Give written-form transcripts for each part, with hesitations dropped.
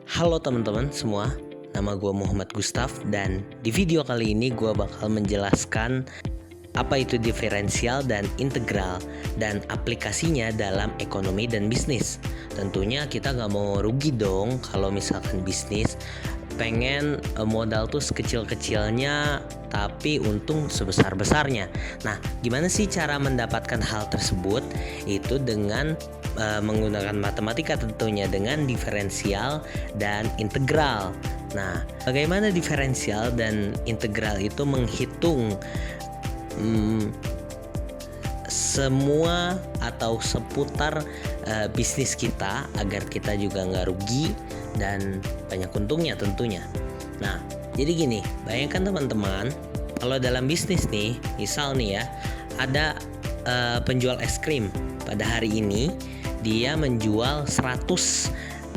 Halo teman-teman semua, nama gue Muhammad Gustaf dan di video kali ini gue bakal menjelaskan apa itu diferensial dan integral dan aplikasinya dalam ekonomi dan bisnis. Tentunya kita nggak mau rugi dong kalau misalkan bisnis pengen modal tuh sekecil-kecilnya tapi untung sebesar-besarnya. Nah, gimana sih cara mendapatkan hal tersebut? Itu dengan menggunakan matematika tentunya, dengan diferensial dan integral. Nah, bagaimana diferensial dan integral itu menghitung semua atau seputar bisnis kita agar kita juga nggak rugi dan banyak untungnya tentunya. Nah, jadi gini, bayangkan teman-teman, kalau dalam bisnis nih, misal nih ya, ada penjual es krim pada hari ini dia menjual 100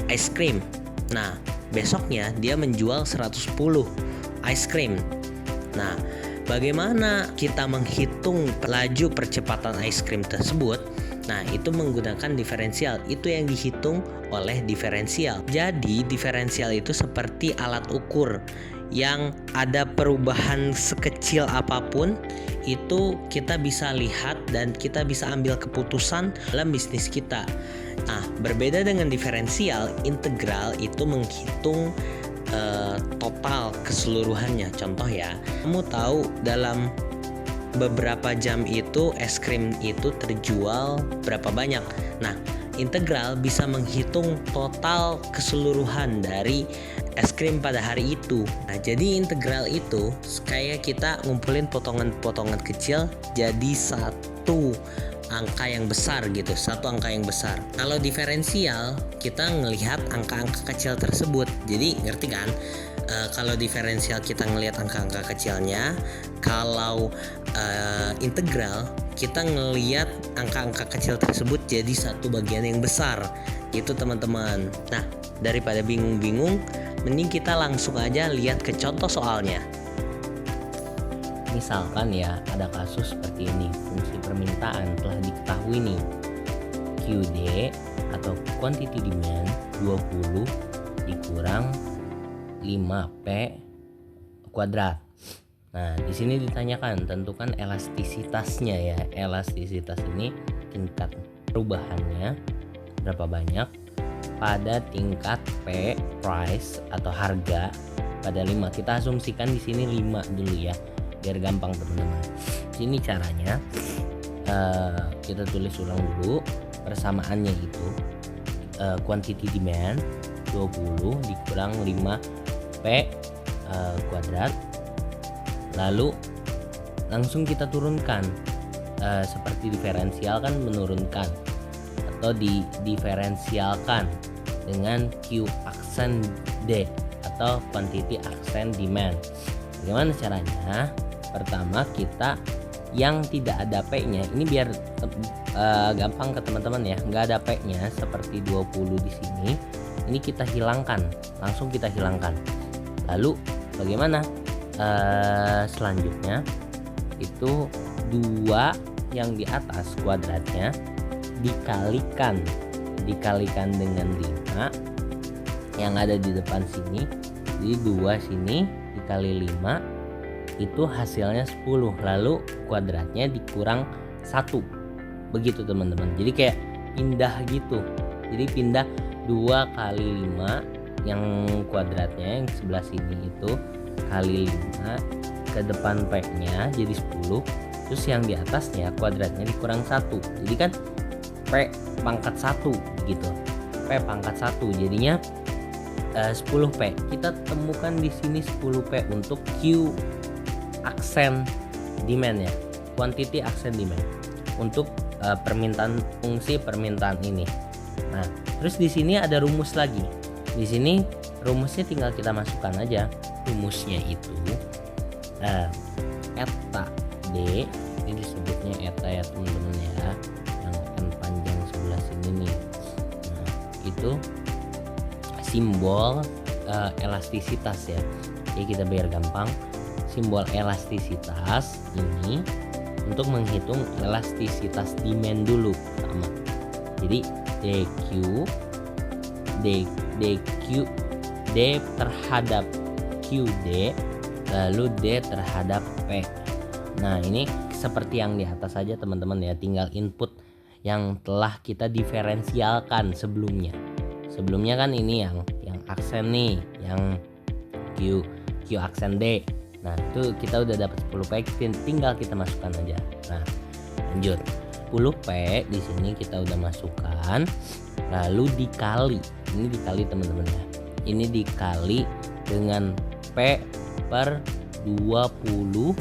es krim. Nah, besoknya dia menjual 110 es krim. Nah, bagaimana kita menghitung laju percepatan es krim tersebut? Nah, itu menggunakan diferensial. Itu yang dihitung oleh diferensial. Jadi, diferensial itu seperti alat ukur yang ada perubahan sekecil apapun, itu kita bisa lihat dan kita bisa ambil keputusan dalam bisnis kita. Nah, berbeda dengan diferensial, integral itu menghitung total keseluruhannya. Contoh ya, kamu tahu dalam beberapa jam itu es krim itu terjual berapa banyak. Nah, integral bisa menghitung total keseluruhan dari es krim pada hari itu. Nah, jadi integral itu kayak kita ngumpulin potongan-potongan kecil jadi satu angka yang besar gitu, satu angka yang besar. Kalau diferensial kita ngelihat angka-angka kecil tersebut. Jadi ngerti kan? Kalau diferensial kita ngelihat angka-angka kecilnya, kalau integral kita ngelihat angka-angka kecil tersebut jadi satu bagian yang besar gitu teman-teman. Nah, daripada bingung-bingung, mending kita langsung aja lihat ke contoh soalnya. Misalkan ya, ada kasus seperti ini, fungsi permintaan telah diketahui nih, QD atau quantity demand 20 dikurang 5P kuadrat. Nah, di sini ditanyakan tentukan elastisitasnya ya. Elastisitas ini tingkat perubahannya berapa banyak pada tingkat P, price atau harga pada 5. Kita asumsikan di sini 5 dulu ya, biar gampang teman-teman. Sini caranya kita tulis ulang dulu persamaannya itu quantity demand 20 dikurang 5P kuadrat, lalu langsung kita turunkan seperti diferensial kan, menurunkan atau diferensialkan dengan Q aksen D atau quantity aksen demand. Bagaimana caranya? Pertama, kita yang tidak ada P-nya, ini biar gampang ke teman-teman ya, nggak ada P-nya seperti 20 di sini, ini kita hilangkan, langsung kita hilangkan. Lalu bagaimana selanjutnya? Itu 2 yang di atas kuadratnya dikalikan dengan 5 yang ada di depan sini. Jadi 2 sini dikali 5 itu hasilnya 10, lalu kuadratnya dikurang 1. Begitu teman-teman. Jadi kayak pindah gitu. Jadi pindah 2 kali 5 yang kuadratnya yang sebelah sini itu kali 5 ke depan P-nya jadi 10. Terus yang di atasnya kuadratnya dikurang 1. Jadi kan P pangkat 1 gitu. P pangkat 1 jadinya 10P. Kita temukan di sini 10P untuk Q aksen demand ya. Quantity aksen demand untuk permintaan, fungsi permintaan ini. Nah, terus di sini ada rumus lagi. Di sini rumusnya tinggal kita masukkan aja. Rumusnya itu eta D, ini disebutnya eta ya teman-teman ya, yang N panjang sebelah sini nih. Nah, itu simbol elastisitas ya. Jadi kita biar gampang, simbol elastisitas ini untuk menghitung elastisitas demand dulu pertama. Jadi DQ D terhadap QD, lalu D terhadap P. Nah, ini seperti yang di atas saja teman-teman ya, tinggal input yang telah kita diferensialkan sebelumnya. Sebelumnya kan ini yang aksen nih, yang Q aksen D. Nah, itu kita udah dapat 10P, tinggal kita masukkan aja. Nah, lanjut. 10P di sini kita udah masukkan, lalu dikali. Ini dikali teman-teman ya. Ini dikali dengan P per 20.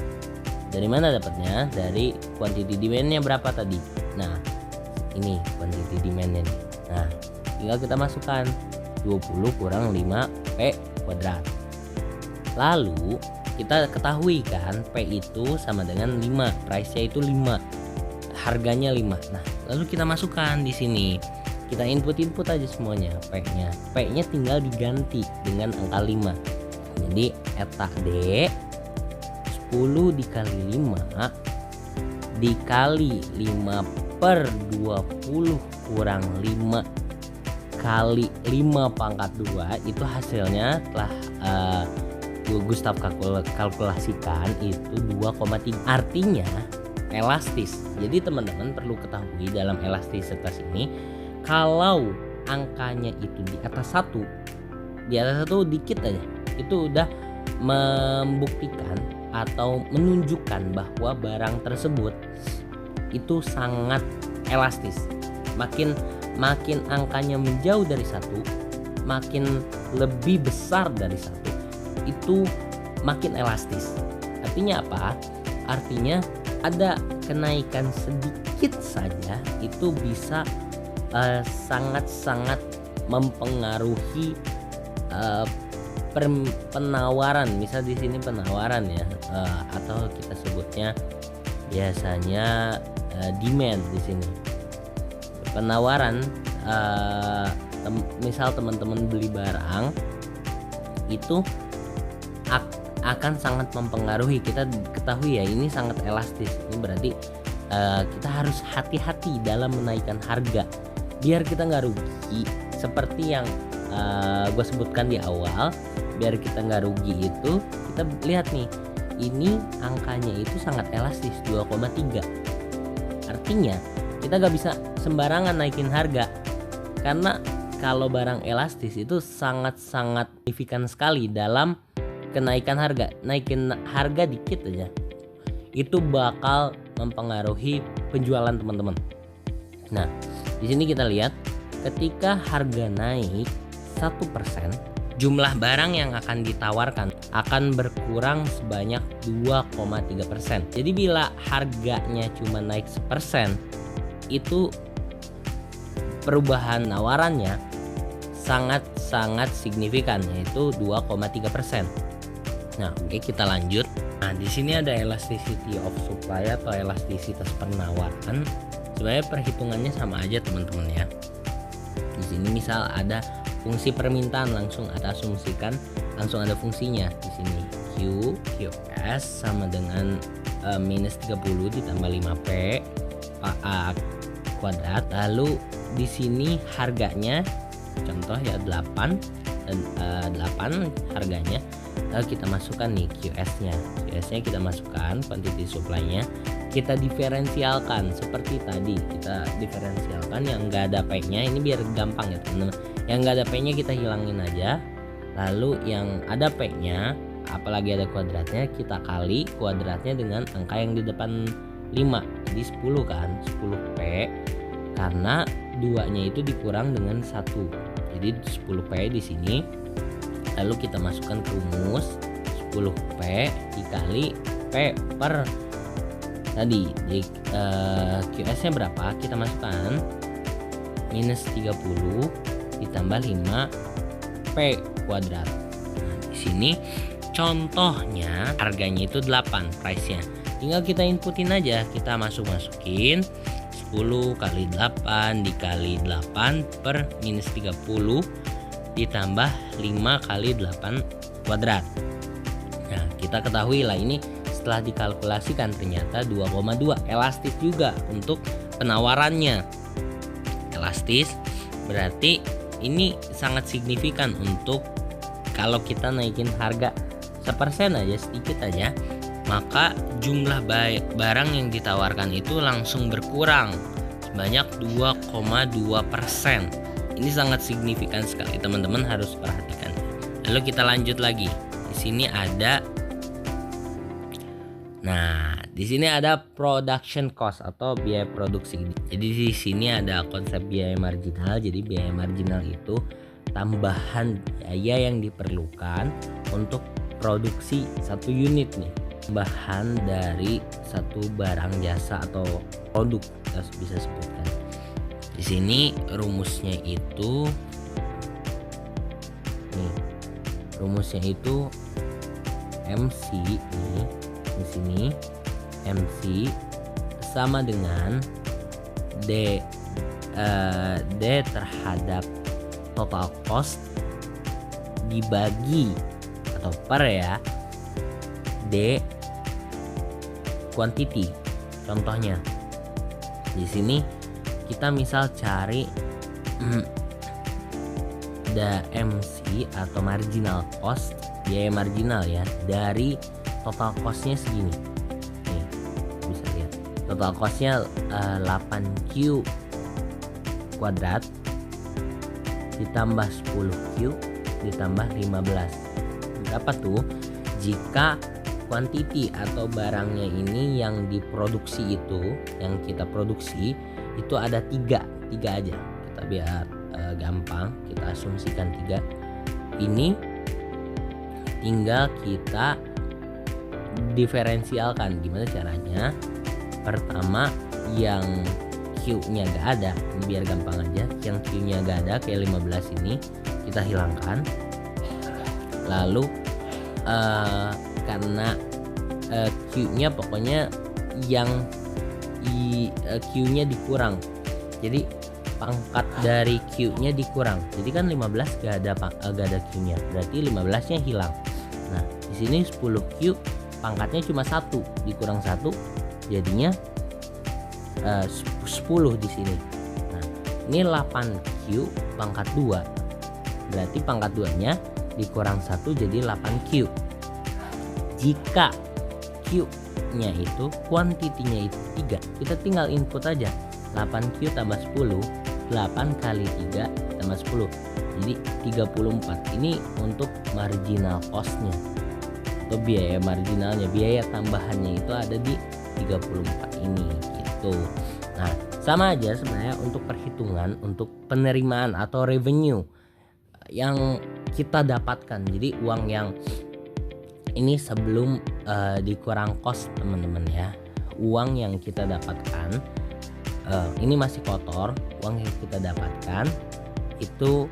Dari mana dapatnya? Dari quantity demand-nya berapa tadi? Nah, ini quantity demand-nya nih. Nah, tinggal kita masukkan 20 kurang 5P kuadrat. Lalu kita ketahui kan P itu sama dengan 5, price-nya itu 5, harganya 5. Nah, lalu kita masukkan di sini. Kita input aja semuanya P-nya. P-nya tinggal diganti dengan angka 5. Jadi eta D 10 dikali 5 dikali 5 per 20 kurang 5 kali 5 pangkat 2, itu hasilnya telah Gustav kalkulasikan itu 2,3. Artinya elastis. Jadi teman-teman perlu ketahui dalam elastisitas ini, kalau angkanya itu di atas 1 dikit aja, itu udah membuktikan atau menunjukkan bahwa barang tersebut itu sangat elastis. Makin angkanya menjauh dari 1, makin lebih besar dari 1, itu makin elastis. Artinya apa? Artinya ada kenaikan sedikit saja itu bisa sangat-sangat mempengaruhi penawaran. Misal di sini penawaran ya, atau kita sebutnya biasanya demand di sini. Penawaran, misal teman-teman beli barang itu akan sangat mempengaruhi. Kita ketahui ya, ini sangat elastis. Ini berarti kita harus hati-hati dalam menaikkan harga biar kita nggak rugi. Seperti yang gue sebutkan di awal, biar kita nggak rugi itu kita lihat nih, ini angkanya itu sangat elastis 2,3. Artinya kita nggak bisa sembarangan naikin harga, karena kalau barang elastis itu sangat-sangat signifikan sekali dalam kenaikan harga. Naikin harga dikit aja itu bakal mempengaruhi penjualan teman-teman. Nah, di sini kita lihat ketika harga naik 1%, jumlah barang yang akan ditawarkan akan berkurang sebanyak 2,3%. Jadi bila harganya cuma naik 1%, itu perubahan nawarannya sangat-sangat signifikan, yaitu 2,3%. Nah, oke, kita lanjut. Nah, di sini ada elasticity of supply atau elastisitas penawaran. Sebenarnya perhitungannya sama aja teman-teman ya. Di sini misal ada fungsi permintaan, langsung ada asumsikan langsung ada fungsinya di sini. QS sama dengan minus 30 ditambah 5P kuadrat. Lalu di sini harganya contoh ya 8 harganya. Lalu kita masukkan nih QS-nya kita masukkan, quantity supply-nya kita diferensialkan seperti tadi. Kita diferensialkan yang enggak ada P-nya, ini biar gampang ya teman-teman. Yang enggak ada P-nya kita hilangin aja. Lalu yang ada P-nya, apalagi ada kuadratnya, kita kali kuadratnya dengan angka yang di depan 5. Jadi 10 kan, 10P, karena 2-nya itu dikurang dengan 1. Jadi 10P di sini. Lalu kita masukkan ke rumus 10P dikali P per tadi di QS-nya berapa, kita masukkan minus 30 ditambah 5P kuadrat. Nah, di sini contohnya harganya itu 8 price-nya. Tinggal kita inputin aja, kita masukin 10 kali 8 dikali 8 per minus 30 ditambah 5 kali 8 kuadrat. Nah, kita ketahui lah ini setelah dikalkulasikan ternyata 2,2. Elastis juga untuk penawarannya. Elastis berarti ini sangat signifikan untuk kalau kita naikin harga 1% aja, sedikit aja, maka jumlah barang yang ditawarkan itu langsung berkurang sebanyak 2,2%. Ini sangat signifikan sekali, teman-teman harus perhatikan. Lalu kita lanjut lagi. Di sini ada production cost atau biaya produksi. Jadi di sini ada konsep biaya marginal. Jadi biaya marginal itu tambahan biaya yang diperlukan untuk produksi satu unit nih. Tambahan dari satu barang, jasa atau produk, kita bisa sebutkan. Di sini rumusnya itu MC nih. Di sini MC sama dengan D terhadap total cost dibagi atau per ya D quantity. Contohnya di sini kita misal cari MC atau marginal cost, biaya marginal ya, dari total costnya segini. Nih, bisa lihat total costnya 8Q kuadrat ditambah 10Q ditambah 15. Berapa tuh? Jika quantity atau barangnya ini yang diproduksi itu, yang kita produksi itu ada tiga aja. Kita biar gampang, kita asumsikan 3. Ini tinggal kita diferensialkan. Gimana caranya? Pertama, yang Q-nya gak ada, biar gampang aja, yang Q-nya gak ada kayak 15 ini kita hilangkan. Lalu karena Q-nya pokoknya yang Q-nya dikurang, jadi pangkat dari Q-nya dikurang. Jadi kan 15 gak ada Q-nya, berarti 15-nya hilang. Nah, di sini 10Q pangkatnya cuma 1, dikurang 1 jadinya 10 di sini. Nah, ini 8Q pangkat 2. Berarti pangkat 2-nya dikurang 1 jadi 8Q. Jika Q-nya itu kuantitinya itu 3, kita tinggal input aja 8Q tambah 10, 8 kali 3 tambah 10, jadi 34. Ini untuk marginal cost-nya atau biaya marginalnya, biaya tambahannya itu ada di 34 ini gitu. Nah, sama aja sebenarnya untuk perhitungan untuk penerimaan atau revenue yang kita dapatkan. Jadi uang yang ini sebelum dikurang cost, teman-teman ya. Uang yang kita dapatkan ini masih kotor. Uang yang kita dapatkan itu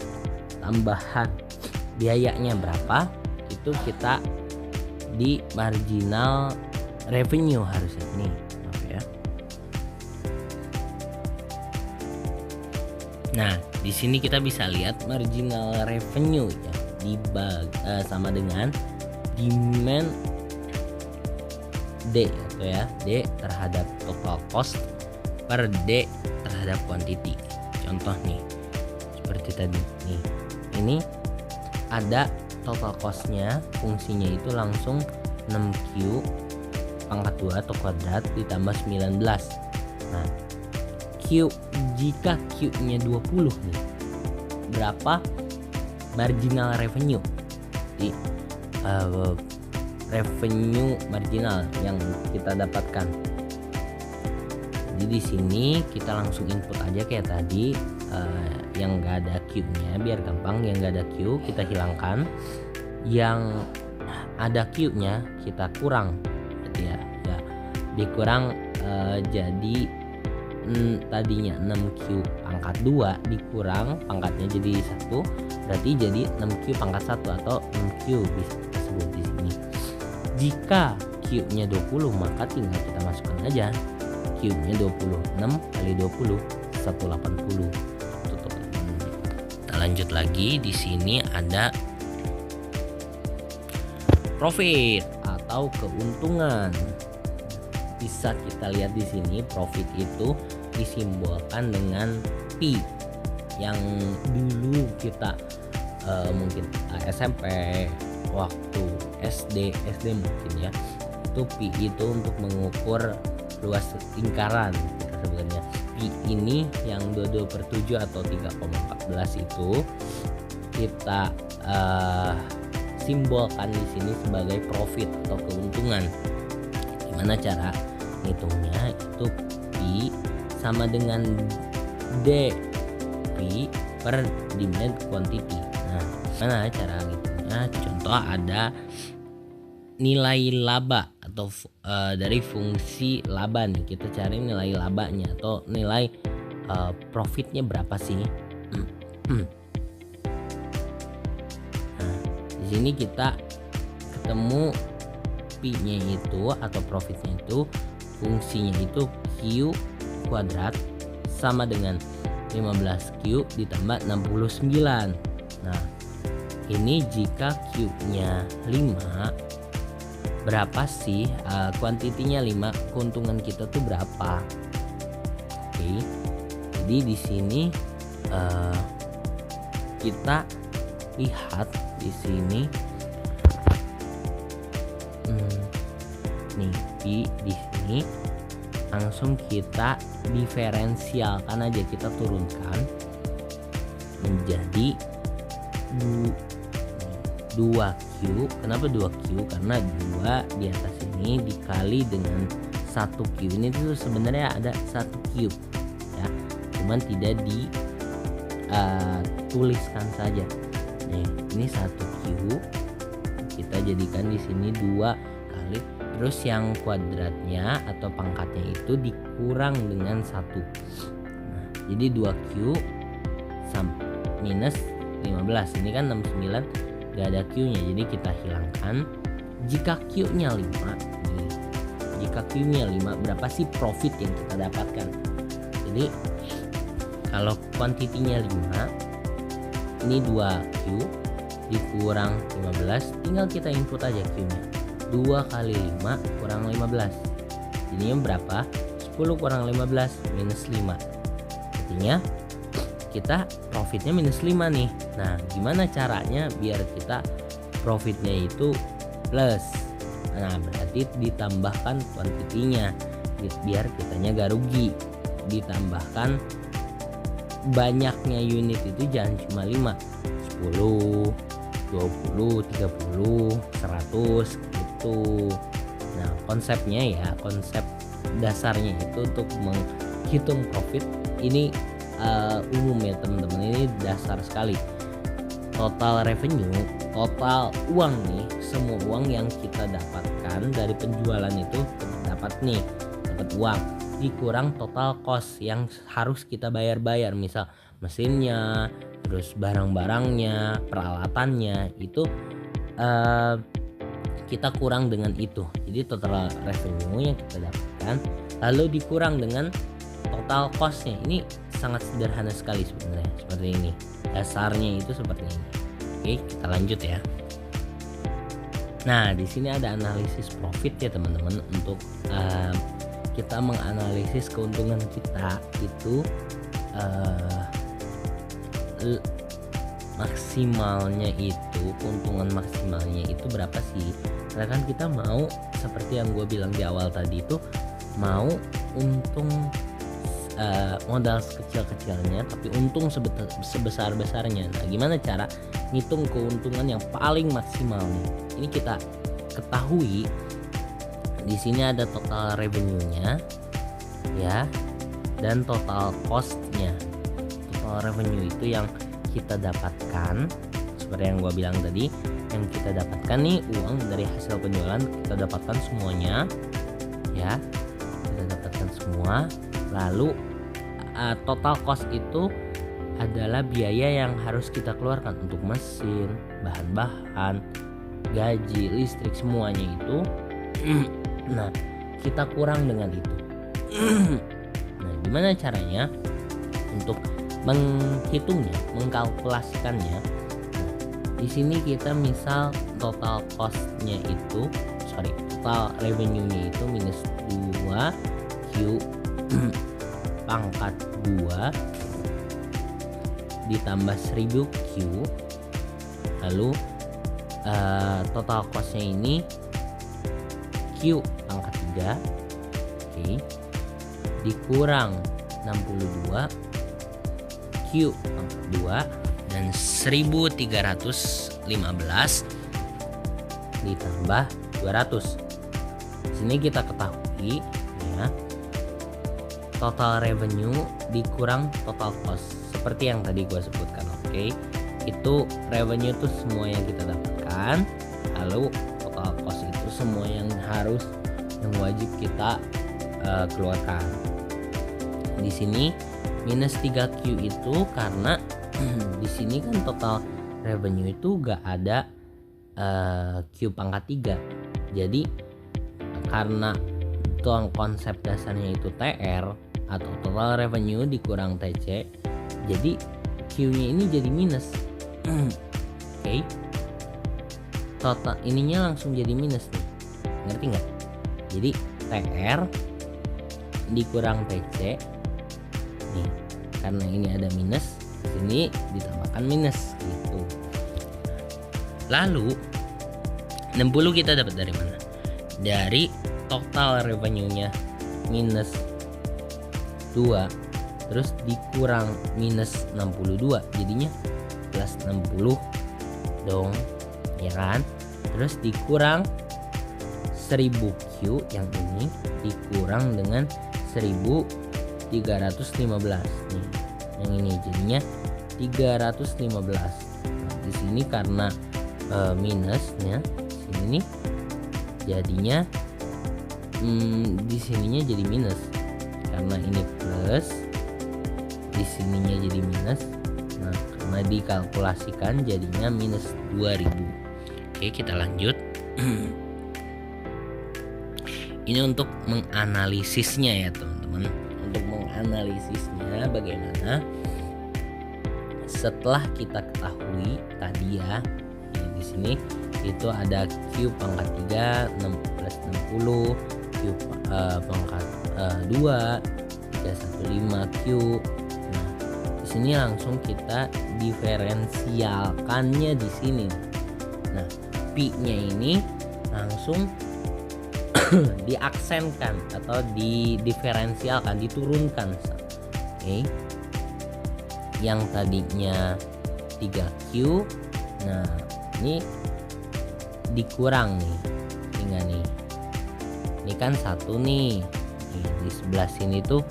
tambahan biayanya berapa, itu kita di marginal revenue harusnya nih. Oke ya. Nah, di sini kita bisa lihat marginal revenue ya sama dengan demand D atau ya, D terhadap total cost per D terhadap quantity. Contoh nih seperti tadi nih, ini ada total costnya, fungsinya itu langsung 6Q pangkat 2 atau kuadrat ditambah 19. Nah, Q, jika Q-nya 20 nih, berapa marginal revenue? Jadi revenue marginal yang kita dapatkan. Jadi di sini kita langsung input aja kayak tadi, yang enggak ada Q-nya biar gampang. Yang enggak ada Q kita hilangkan, yang ada Q-nya kita kurang, gitu ya. Dikurang jadi tadinya 6Q pangkat 2 dikurang pangkatnya jadi 1, berarti jadi 6Q pangkat 1 atau 6Q bisa kita sebut di sini. Jika Q-nya 20 maka tinggal kita masukkan aja Q-nya 20, 6 kali 20 180. Kita lanjut lagi. Di sini ada profit atau keuntungan. Bisa kita lihat di sini profit itu disimbolkan dengan P yang dulu kita mungkin SMP, waktu SD mungkin ya, itu pi itu untuk mengukur luas lingkaran kita sebutnya. Pi ini yang 22/7 atau 3,14 itu kita simbolkan di sini sebagai profit atau keuntungan. Gimana cara ngitungnya? Itu pi sama dengan D pi per demand quantity. Nah, mana cara ngitungnya? Contoh ada nilai laba atau dari fungsi laba nih, kita cari nilai labanya atau nilai profitnya berapa sih. Nah, di sini kita ketemu pi-nya itu atau profitnya itu, fungsinya itu Q kuadrat sama dengan 15Q ditambah 69. Nah, ini jika Q-nya 5, berapa sih kuantitinya 5, keuntungan kita tuh berapa? Oke. Jadi di sini kita lihat di sini nih pi di sini langsung kita diferensialkan aja, kita turunkan menjadi 2Q. Kenapa 2Q? Karena 2 di atas ini dikali dengan 1Q. Ini tuh sebenarnya ada 1Q ya, cuman tidak dituliskan saja. Nih, ini 1Q kita jadikan di sini 2 kali, terus yang kuadratnya atau pangkatnya itu dikurang dengan 1. Nah, jadi 2Q minus 15. Ini kan 69 gak ada Q-nya, jadi kita hilangkan. Jika Q-nya 5, jika Q-nya 5, berapa sih profit yang kita dapatkan? Jadi kalau kuantitinya 5, ini 2Q dikurang 15, tinggal kita input aja Q-nya. 2 kali 5 kurang 15, jadinya berapa? 10 kurang 15 minus 5, artinya kita profitnya minus 5 nih. Nah, gimana caranya biar kita profitnya itu plus? Nah, berarti ditambahkan kuantitinya biar kitanya gak rugi. Ditambahkan banyaknya unit itu jangan cuma 5, 10, 20, 30, 100 gitu. Nah, konsepnya ya, konsep dasarnya itu untuk menghitung profit ini umum ya teman-teman, ini dasar sekali. Total revenue, total uang nih, semua uang yang kita dapatkan dari penjualan itu dapat uang, dikurang total cost yang harus kita bayar, misal mesinnya, terus barang-barangnya, peralatannya, itu kita kurang dengan itu. Jadi total revenue yang kita dapatkan lalu dikurang dengan total costnya. Ini sangat sederhana sekali sebenarnya, seperti ini. Dasarnya itu seperti ini. Oke, kita lanjut ya. Nah, di sini ada analisis profit ya teman-teman, untuk kita menganalisis keuntungan kita itu maksimalnya itu, keuntungan maksimalnya itu berapa sih? Karena kan kita mau, seperti yang gue bilang di awal tadi, itu mau untung modal sekecil-kecilnya tapi untung sebesar-besarnya. Nah, gimana cara ngitung keuntungan yang paling maksimal nih? Ini kita ketahui di sini ada total revenue-nya ya, dan total cost-nya. Total revenue itu yang kita dapatkan, seperti yang gue bilang tadi, yang kita dapatkan nih uang dari hasil penjualan, kita dapatkan semuanya ya, kita dapatkan semua. Lalu total cost itu adalah biaya yang harus kita keluarkan untuk mesin, bahan-bahan, gaji, listrik, semuanya itu. Nah, kita kurang dengan itu. Nah, gimana caranya untuk menghitungnya, mengkalkulasikannya? Di sini kita misal total cost-nya itu, total revenue-nya itu minus 2Q pangkat 2 ditambah 1000Q Lalu total costnya ini Q pangkat 3, oke, dikurang 62 Q pangkat 2 dan 1315 ditambah 200. Sini kita ketahui ya, total revenue dikurang total cost seperti yang tadi gue sebutkan. Oke, itu revenue itu semua yang kita dapatkan, lalu total cost itu semua yang wajib kita keluarkan. Di sini minus 3Q itu karena di sini kan total revenue itu gak ada Q pangkat 3. Jadi karena konsep dasarnya itu TR atau total revenue dikurang TC, jadi Q-nya ini jadi minus. Oke. Total ininya langsung jadi minus nih. Ngerti nggak? Jadi TR dikurang TC nih, karena ini ada minus, sini ditambahkan minus gitu. Lalu 60 kita dapat dari mana? Dari total revenue-nya minus 2 terus dikurang minus 62, jadinya plus 60 dong, ya kan? Terus dikurang 1000 Q yang ini dikurang dengan 1315 nih. Yang ini jadinya 315. Nah, di sini karena minusnya sini nih jadinya di sininya jadi minus, karena ini plus di sininya jadi minus. Nah, karena dikalkulasikan jadinya minus 2000. Oke, kita lanjut. Ini untuk menganalisisnya ya teman-teman. Untuk menganalisisnya bagaimana setelah kita ketahui tadi ya, di sini itu ada Q pangkat 3 6 plus 60, Q pangkat 2 315 Q. Nah, di sini langsung kita diferensialkannya di sini. Nah, P-nya ini langsung diaksenkan atau diferensialkan, diturunkan. Oke. Yang tadinya 3Q, nah ini dikurang nih, tinggal nih. Ini kan 1 nih. Di sebelah sini tuh,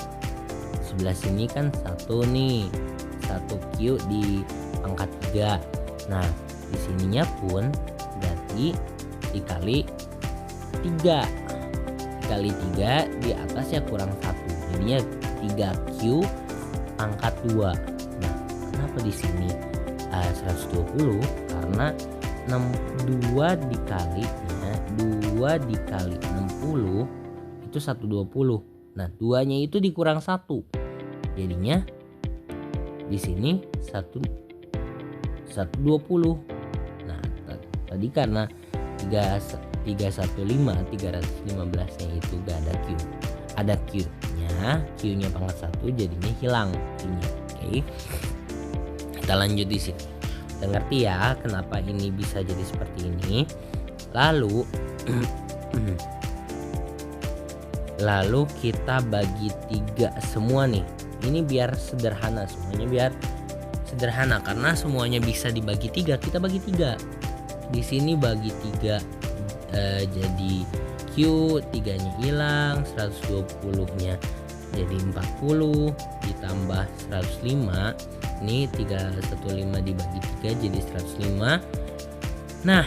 sebelah sini kan 1 nih. 1Q di pangkat 3. Nah, di sininya pun berarti dikali 3. Dikali 3 di atasnya kurang 1. Jadinya 3Q pangkat 2. Nah, kenapa di sini 120? Karena 62 dikalinya 2 dikali 60 itu 120. Nah, 2-nya itu dikurang 1. Jadinya di sini 120. Nah, tadi karena 315-nya itu gak ada Q. Ada Q-nya pangkat 1 jadinya hilang Q-nya. Oke. Kita lanjut di sini. Kita ngerti ya kenapa ini bisa jadi seperti ini. Lalu kita bagi 3 semua nih. Ini biar sederhana, semuanya biar sederhana karena semuanya bisa dibagi 3. Kita bagi 3. Di sini bagi 3 jadi Q 3-nya hilang, 120-nya jadi 40 ditambah 105. Ini 315 dibagi 3 jadi 105. Nah,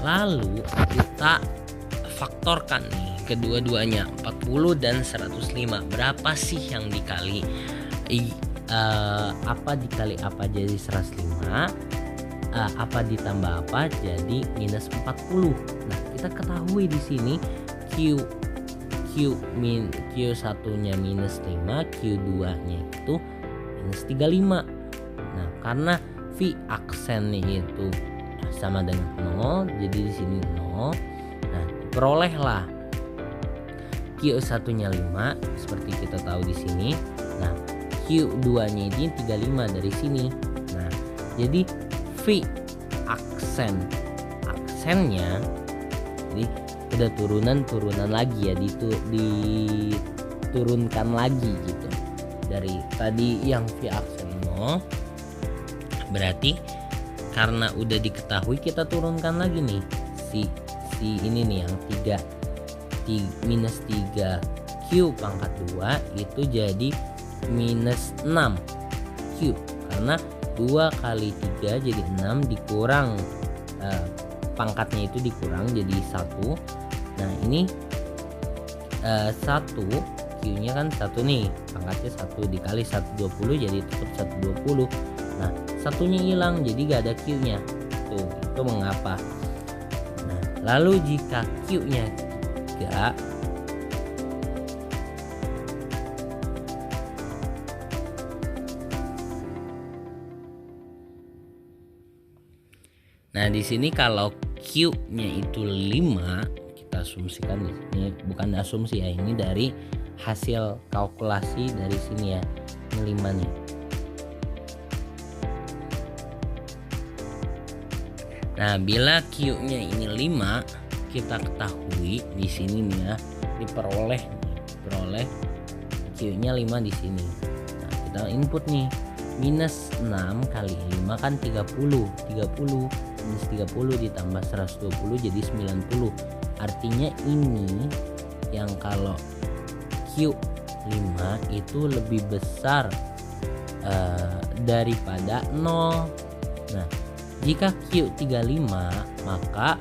lalu kita faktorkan nih kedua-duanya, 40 dan 105. Berapa sih yang dikali apa dikali apa jadi 105? Apa ditambah apa jadi minus 40. Nah, kita ketahui di sini Q1-nya minus 5, Q2-nya itu minus 35. Nah, karena V aksennya itu sama dengan 0, jadi di sini 0. Nah, diperolehlah Q1-nya 5 seperti kita tahu di sini. Nah, Q2-nya ini 35 dari sini. Nah, jadi V aksennya, jadi udah turunan lagi ya, diturunkan lagi gitu. Dari tadi yang V aksen 0, berarti karena udah diketahui kita turunkan lagi nih si ini nih yang minus 3 Q pangkat 2 itu jadi minus 6 Q, karena 2 kali 3 jadi 6 dikurang pangkatnya itu dikurang jadi 1. Nah ini 1 Q nya kan 1 nih, pangkatnya 1 dikali 120 jadi tetap 120. Nah satunya hilang jadi gak ada Q nya tuh, itu mengapa. Nah lalu jika Q nya 3, nah di sini kalau Q-nya itu 5, kita asumsikan di sini, bukan asumsi ya, ini dari hasil kalkulasi dari sini ya, ini 5 nih. Nah, bila Q-nya ini 5, kita ketahui di sini nih ya, diperoleh Q-nya 5 di sini. Nah, kita input nih, minus 6 kali 5 kan 30 minus 30 ditambah 120 jadi 90. Artinya ini yang kalau Q5 itu lebih besar daripada 0. Nah jika Q35 maka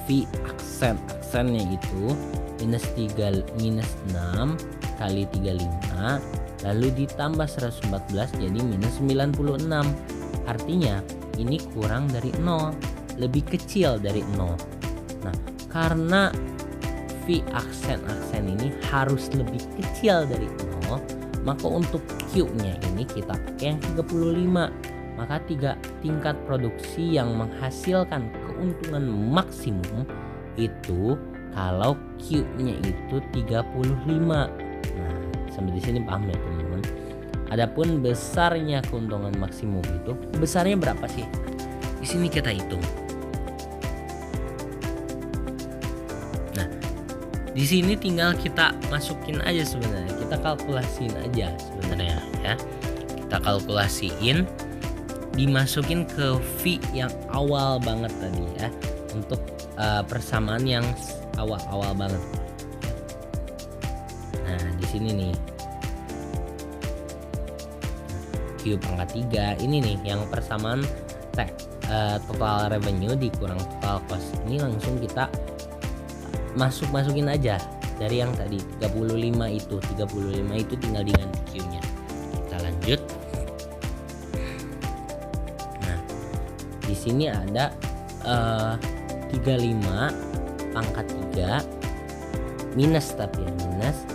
V aksennya itu minus 6 kali 35 lalu ditambah 114 jadi minus 96. Artinya ini kurang dari 0, lebih kecil dari 0. Nah karena V aksen ini harus lebih kecil dari 0, maka untuk Q nya ini kita pakai yang 35. Maka 3 tingkat produksi yang menghasilkan keuntungan maksimum itu kalau Q nya itu 35. Nah sampai di sini paham ya teman-teman. Adapun besarnya keuntungan maksimum itu besarnya berapa sih? Di sini kita hitung. Nah, di sini tinggal kita masukin aja sebenarnya. Kita kalkulasiin aja sebenarnya ya. Kita kalkulasiin, dimasukin ke V yang awal banget tadi ya. Untuk persamaan yang awal banget. Nah, di sini nih. Q pangkat 3 ini nih yang persamaan total revenue dikurang total cost. Ini langsung kita masukin aja dari yang tadi 35 itu tinggal diganti Q nya. Kita lanjut. Nah di sini ada 35 pangkat 3 minus, tapi ya minus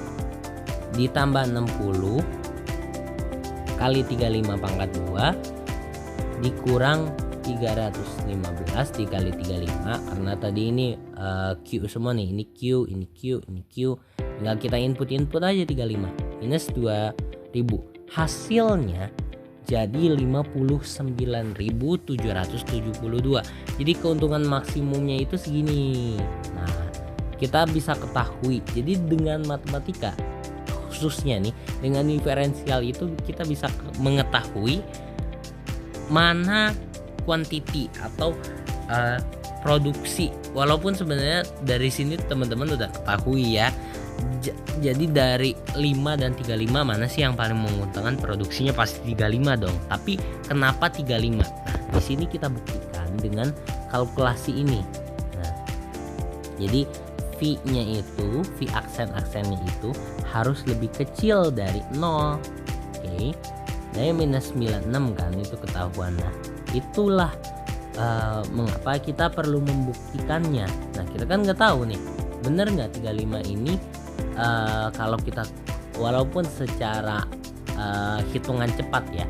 ditambah 60 kali 35 pangkat 2 dikurang 315 dikali 35, karena tadi ini Q semua nih, ini Q, ini Q, ini Q, tinggal kita input aja 35 minus 2000, hasilnya jadi 59.772. Jadi keuntungan maksimumnya itu segini. Nah kita bisa ketahui, jadi dengan matematika khususnya nih dengan diferensial itu kita bisa mengetahui mana quantity atau produksi, walaupun sebenarnya dari sini teman-teman udah ketahui ya. Jadi dari 5 dan 35 mana sih yang paling menguntungkan? Produksinya pasti 35 dong. Tapi kenapa 35? Nah, di sini kita buktikan dengan kalkulasi ini. Nah, jadi V-nya itu, V aksennya itu harus lebih kecil dari 0. Oke. Nah, yang minus 96 kan itu ketahuan. Nah, itulah mengapa kita perlu membuktikannya. Nah, kita kan nggak tahu nih, bener nggak 35 ini kalau kita walaupun secara hitungan cepat ya,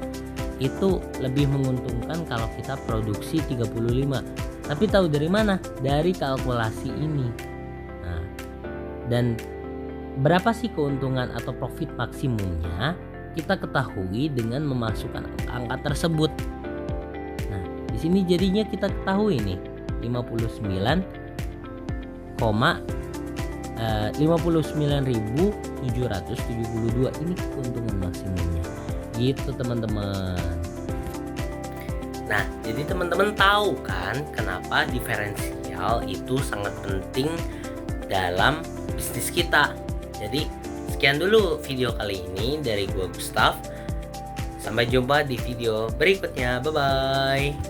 itu lebih menguntungkan kalau kita produksi 35. Tapi tahu dari mana? Dari kalkulasi ini. Dan berapa sih keuntungan atau profit maksimumnya? Kita ketahui dengan memasukkan angka tersebut. Nah, di sini jadinya kita ketahui nih 59.772 ini keuntungan maksimumnya. Gitu teman-teman. Nah, jadi teman-teman tahu kan kenapa diferensial itu sangat penting dalam bisnis kita. Jadi sekian dulu video kali ini dari gua Gustaf. Sampai jumpa di video berikutnya. Bye bye.